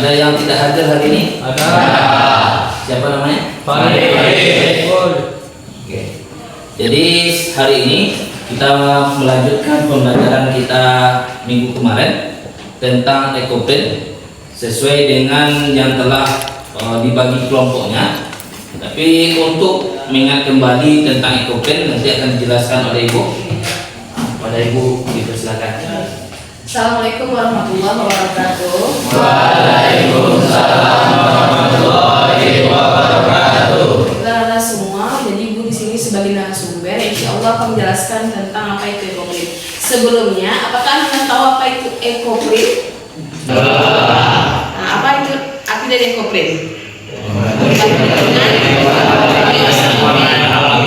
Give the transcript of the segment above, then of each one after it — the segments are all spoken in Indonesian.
Ada yang tidak hadir hari ini? Ada. Siapa namanya? Farid. Oke. Jadi hari ini kita melanjutkan pembelajaran kita minggu kemarin tentang ekoprint sesuai dengan yang telah dibagi kelompoknya. Tapi untuk mengingat kembali tentang ekoprint nanti akan dijelaskan oleh Ibu. Pada Ibu dipersilakan. Assalamualaikum warahmatullahi wabarakatuh. Waalaikumsalam warahmatullahi wabarakatuh. Saudara semua, jadi Ibu di sini sebagai narasumber, insya Allah akan menjelaskan tentang apa itu ekoprint. Sebelumnya, apakah Anda tahu apa itu ekoprint? Nah, apa itu arti dari ekoprint?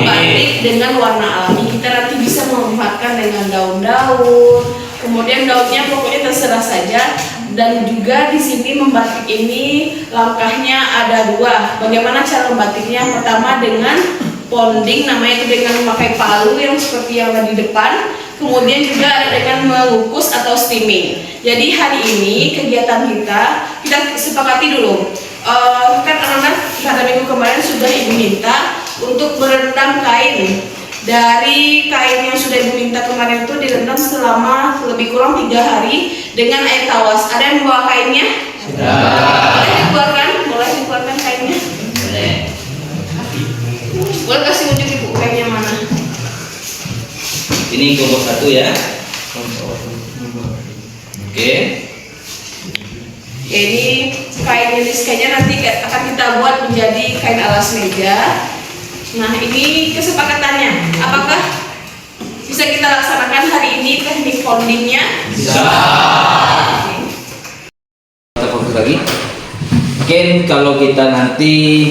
Batik dengan warna alami. Kita nanti bisa memanfaatkan dengan daun-daun. Kemudian daunnya pokoknya terserah saja. Dan juga di sini membatik ini langkahnya ada dua. Bagaimana cara membatiknya? Pertama dengan ponding, namanya itu dengan memakai palu yang seperti yang ada di depan. Kemudian juga ada dengan mengukus atau steaming. Jadi hari ini kegiatan kita sepakati dulu. Kan anak-anak pada minggu kemarin sudah Ibu minta untuk berendam kain. Dari kain yang sudah Ibu minta kemarin itu direndam selama lebih kurang 3 hari dengan air tawas. Ada yang membawa kainnya? Sudah. Boleh dikeluarkan kainnya? Boleh. Boleh kasih unjuk Ibu kainnya mana? Ini kelompok 1 ya. Oke. Ini kain jenis kainnya nanti akan kita buat menjadi kain alas meja. Nah, ini kesepakatannya. Apakah bisa kita laksanakan hari ini teknik foldingnya? Bisa. Kita fokus lagi. Mungkin kalau kita nanti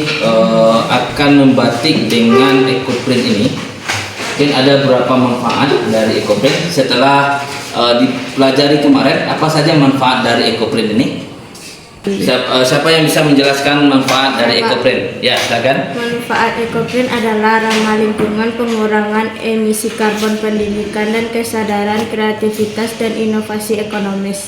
akan membatik dengan ekoprint ini, mungkin ada beberapa manfaat dari ekoprint. Setelah dipelajari kemarin, apa saja manfaat dari ekoprint ini? Siapa yang bisa menjelaskan manfaat dari ekoprint? Ya, silakan. Manfaat ekoprint adalah ramah lingkungan, pengurangan emisi karbon, pendidikan dan kesadaran, kreativitas dan inovasi ekonomis.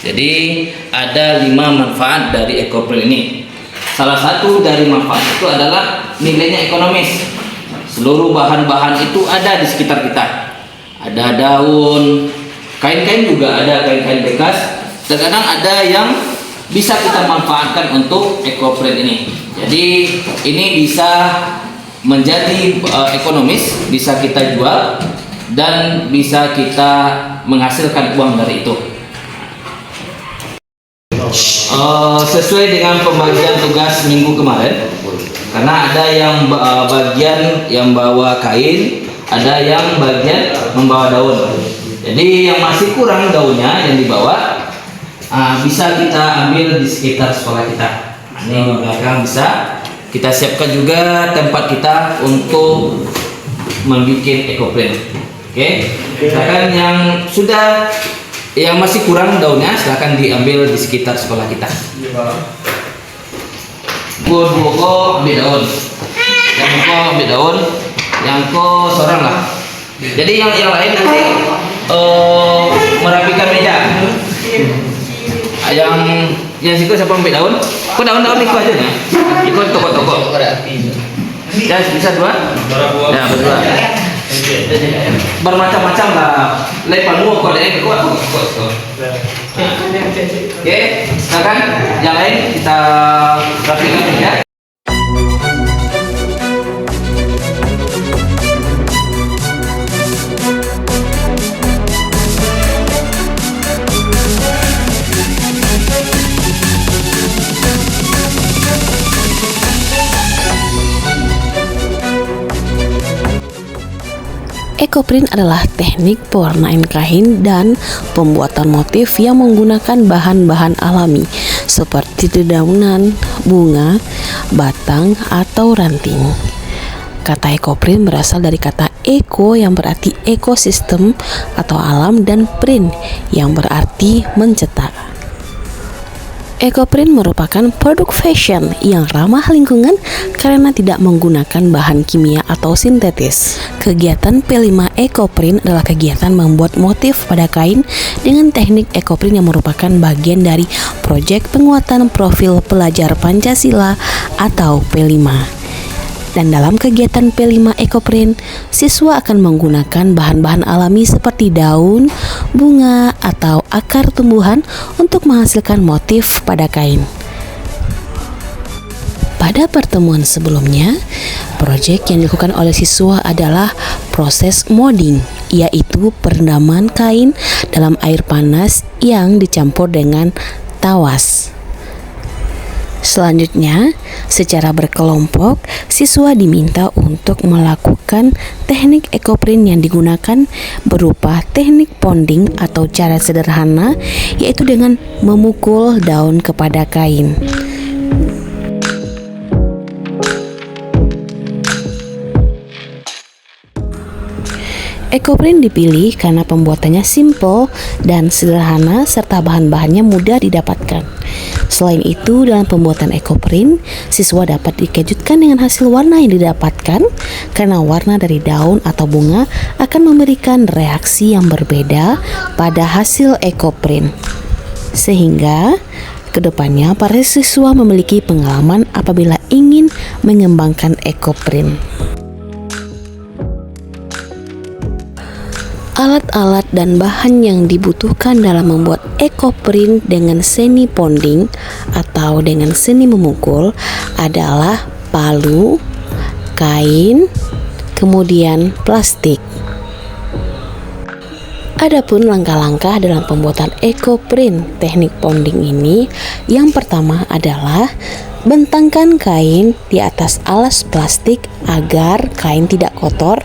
Jadi ada 5 manfaat dari ekoprint ini. Salah satu dari manfaat itu adalah nilainya ekonomis. Seluruh bahan-bahan itu ada di sekitar kita. Ada daun, kain-kain juga ada, kain-kain bekas. Terkadang ada yang bisa kita manfaatkan untuk ekoprint ini. Jadi ini bisa menjadi ekonomis, bisa kita jual dan bisa kita menghasilkan uang dari itu. Sesuai dengan pembagian tugas minggu kemarin, karena ada yang bagian yang bawa kain, ada yang bagian membawa daun. Jadi yang masih kurang daunnya yang dibawa, bisa kita ambil di sekitar sekolah kita. Ini di belakang bisa kita siapkan juga tempat kita untuk membuat ekoprint. Oke, silakan yang masih kurang daunnya silakan diambil di sekitar sekolah kita. Buko ambil daun, yang buko ambil daun, yang ko seorang lah. Jadi yang lain nanti merapikan meja. Yang situ siapa ambil daun? Kok daun-daun ikut aja ya? Ikut toko-toko. Ya bisa 2? Ya berdua. Bermacam-macam lah. Lepanmu kok ada kuat. Oke, silakan yang lain kita rapikan meja. Ekoprint adalah teknik pewarnaan kain dan pembuatan motif yang menggunakan bahan-bahan alami seperti dedaunan, bunga, batang, atau ranting. Kata ekoprint berasal dari kata eko yang berarti ekosistem atau alam dan print yang berarti mencetak. Ekoprint merupakan produk fashion yang ramah lingkungan karena tidak menggunakan bahan kimia atau sintetis. Kegiatan P5 Ekoprint adalah kegiatan membuat motif pada kain dengan teknik ekoprint yang merupakan bagian dari proyek penguatan profil pelajar Pancasila atau P5. Dan dalam kegiatan P5 Ekoprint, siswa akan menggunakan bahan-bahan alami seperti daun, bunga, atau akar tumbuhan untuk menghasilkan motif pada kain. Pada pertemuan sebelumnya, proyek yang dilakukan oleh siswa adalah proses molding, yaitu perendaman kain dalam air panas yang dicampur dengan tawas. Selanjutnya, secara berkelompok, siswa diminta untuk melakukan teknik ekoprint yang digunakan berupa teknik ponding atau cara sederhana, yaitu dengan memukul daun kepada kain. Ekoprint dipilih karena pembuatannya simple dan sederhana serta bahan-bahannya mudah didapatkan. Selain itu, dalam pembuatan ekoprint, siswa dapat dikejutkan dengan hasil warna yang didapatkan karena warna dari daun atau bunga akan memberikan reaksi yang berbeda pada hasil ekoprint. Sehingga kedepannya para siswa memiliki pengalaman apabila ingin mengembangkan ekoprint. Alat-alat dan bahan yang dibutuhkan dalam membuat ekoprint dengan seni ponding atau dengan seni memukul adalah palu, kain, kemudian plastik. Adapun langkah-langkah dalam pembuatan ekoprint teknik ponding ini, yang pertama adalah bentangkan kain di atas alas plastik agar kain tidak kotor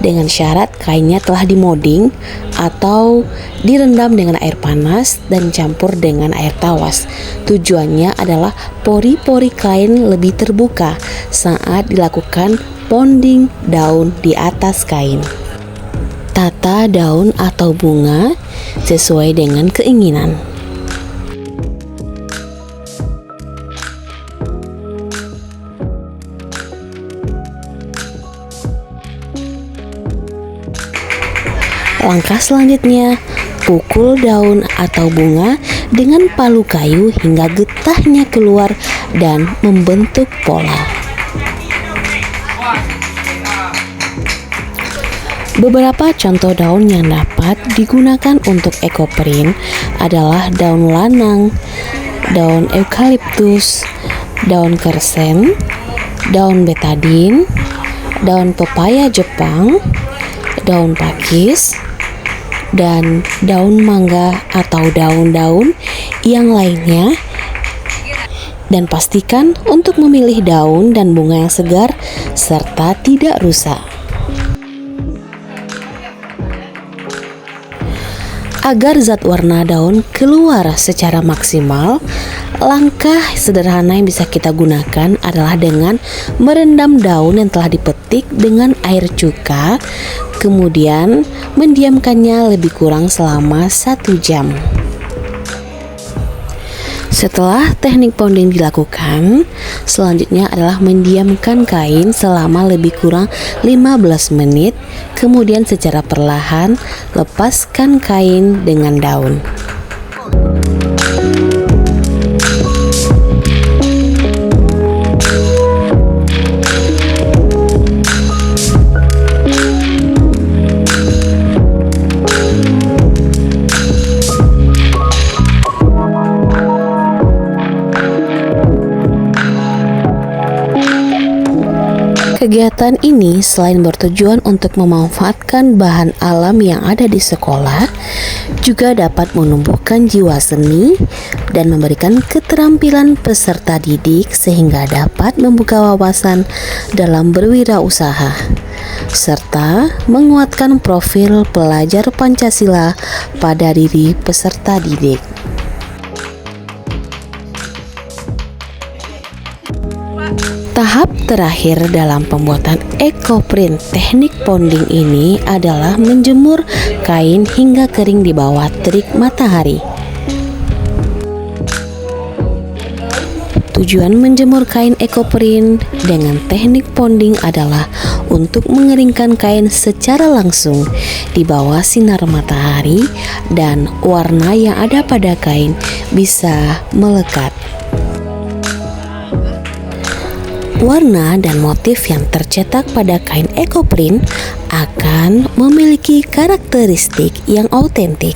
dengan syarat kainnya telah dimolding atau direndam dengan air panas dan campur dengan air tawas. Tujuannya adalah pori-pori kain lebih terbuka saat dilakukan ponding daun di atas kain. Tata daun atau bunga sesuai dengan keinginan. Langkah selanjutnya, pukul daun atau bunga dengan palu kayu hingga getahnya keluar dan membentuk pola. Beberapa contoh daun yang dapat digunakan untuk ekoprint adalah daun lanang, daun eukaliptus, daun kersen, daun betadin, daun pepaya Jepang, daun pakis, dan daun mangga atau daun-daun yang lainnya. Dan pastikan untuk memilih daun dan bunga yang segar serta tidak rusak. Agar zat warna daun keluar secara maksimal, langkah sederhana yang bisa kita gunakan adalah dengan merendam daun yang telah dipetik dengan air cuka, kemudian mendiamkannya lebih kurang selama 1 jam. Setelah teknik ponding dilakukan, selanjutnya adalah mendiamkan kain selama lebih kurang 15 menit, kemudian secara perlahan lepaskan kain dengan daun. Kegiatan ini selain bertujuan untuk memanfaatkan bahan alam yang ada di sekolah, juga dapat menumbuhkan jiwa seni dan memberikan keterampilan peserta didik sehingga dapat membuka wawasan dalam berwirausaha, serta menguatkan profil pelajar Pancasila pada diri peserta didik. Tahap terakhir dalam pembuatan ekoprint teknik ponding ini adalah menjemur kain hingga kering di bawah terik matahari. Tujuan menjemur kain ekoprint dengan teknik ponding adalah untuk mengeringkan kain secara langsung di bawah sinar matahari dan warna yang ada pada kain bisa melekat. Warna dan motif yang tercetak pada kain ekoprint akan memiliki karakteristik yang autentik,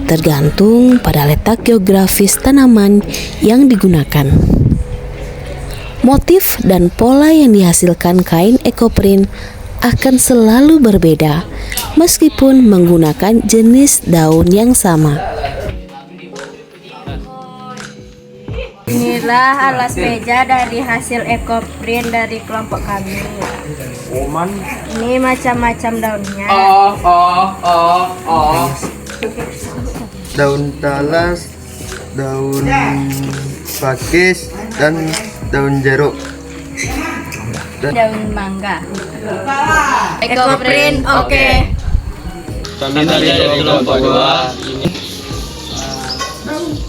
tergantung pada letak geografis tanaman yang digunakan. Motif dan pola yang dihasilkan kain ekoprint akan selalu berbeda meskipun menggunakan jenis daun yang sama. Inilah alas meja dari hasil ekoprint dari kelompok kami. Ini macam-macam daunnya. Daun talas, daun pakis, dan daun jeruk. Daun mangga. Ekoprint oke. Kami dari kelompok 2.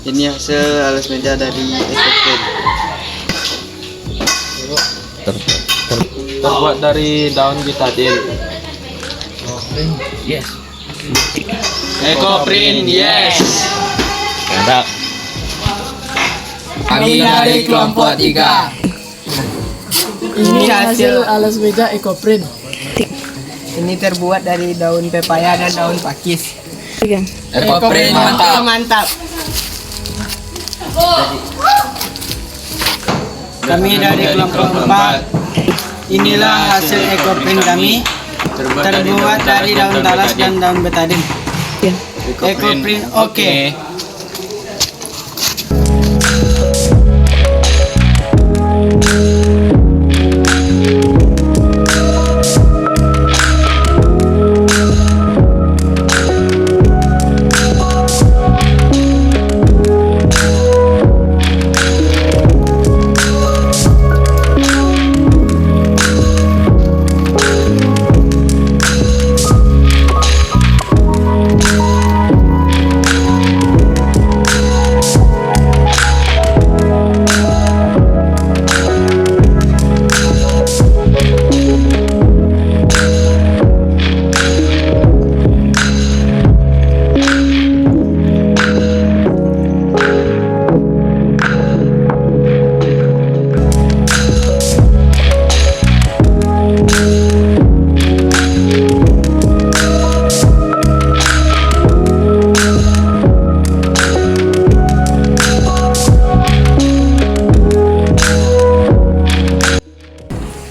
Ini hasil alas meja dari ekoprint. Terbuat dari daun betadine. Yes. Ekoprint, yes. Mantap. Kami dari kelompok 3. Ini hasil alas meja ekoprint. Ini terbuat dari daun pepaya dan daun pakis. Ekoprint mantap. Mantap. Kami dari kelompok 4. Inilah hasil ekoprint kami. Terbuat dari daun talas dan daun betadine. Ekoprint oke.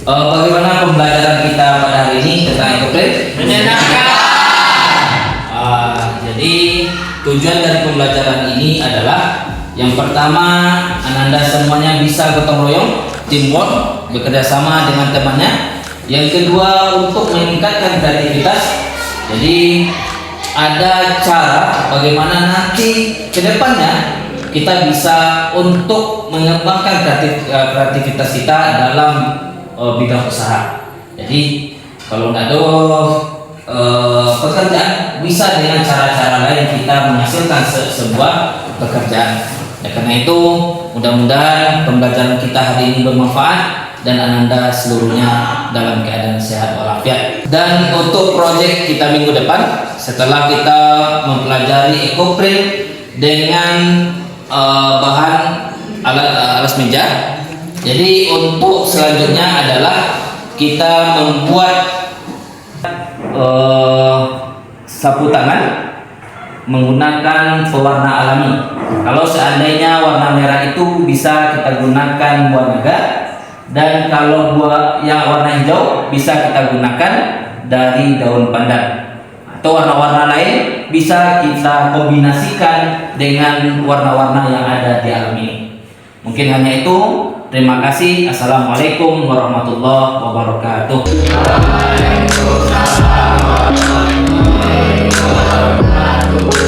Bagaimana pembelajaran kita pada hari ini tentang ekoprint? Menyenangkan. Jadi tujuan dari pembelajaran ini adalah yang pertama, Ananda semuanya bisa gotong royong, teamwork, bekerja sama dengan temannya. Yang kedua, untuk meningkatkan kreativitas. Jadi ada cara bagaimana nanti ke depannya kita bisa untuk mengembangkan kreativitas kita dalam bidang usaha. Jadi kalau nggak ada pekerjaan, bisa dengan cara-cara lain kita menghasilkan sebuah pekerjaan. Ya, karena itu mudah-mudahan pembelajaran kita hari ini bermanfaat dan Ananda seluruhnya dalam keadaan sehat walafiat. Dan untuk proyek kita minggu depan, setelah kita mempelajari ekoprint dengan bahan alas meja, jadi untuk selanjutnya adalah kita membuat sapu tangan menggunakan pewarna alami. Kalau seandainya warna merah itu bisa kita gunakan buah naga, dan kalau yang warna hijau bisa kita gunakan dari daun pandan. Atau warna-warna lain bisa kita kombinasikan dengan warna-warna yang ada di alam ini. Mungkin hanya itu. Terima kasih. Assalamualaikum warahmatullahi wabarakatuh. Waalaikumsalam warahmatullahi wabarakatuh.